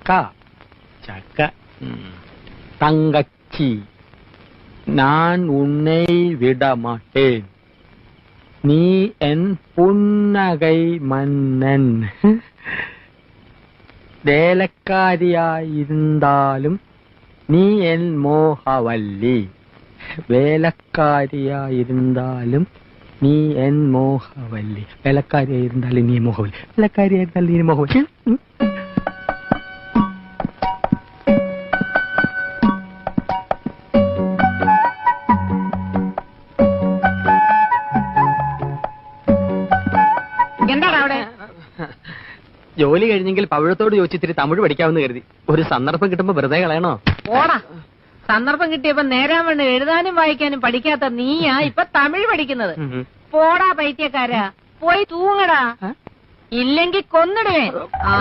ചക്ക ചക്ക തങ്കച്ചി ഞാൻ ഉന്നെ വിടമാട്ടേൻ നീ എൻ പുന്നകൈ മന്നൻ വേലക്കാരിയായിരുന്നാലും നീ എൻ മോഹവല്ലി വേലക്കാരിയായിരുന്നാലും നീ എൻ മോഹവല്ലി വേലക്കാരിയായിരുന്നാലും നീ മോഹവല്ലി വേലക്കാരിയായിരുന്നാലും നീ മോഹവല്ലി എന്താണ് അവിടെ? ജോലി കഴിഞ്ഞെങ്കിൽ പവിഴത്തോട് ചോദിച്ചിത്തിരി തമിഴ് പഠിക്കാമെന്ന് കരുതി. ഒരു സന്ദർഭം കിട്ടുമ്പോ വെറുതെ കളയണോ? ഓടാ, സന്ദർഭം കിട്ടിയപ്പോ നേരാൻ വേണ്ട എഴുതാനും വായിക്കാനും പഠിക്കാത്ത നീയാ ഇപ്പൊ തമിഴ് പഠിക്കുന്നത്. പോടാ പൈത്യക്കാരാ, പോയി തൂങ്ങടാ, ഇല്ലെങ്കിൽ കൊന്നിടുവേ. ആ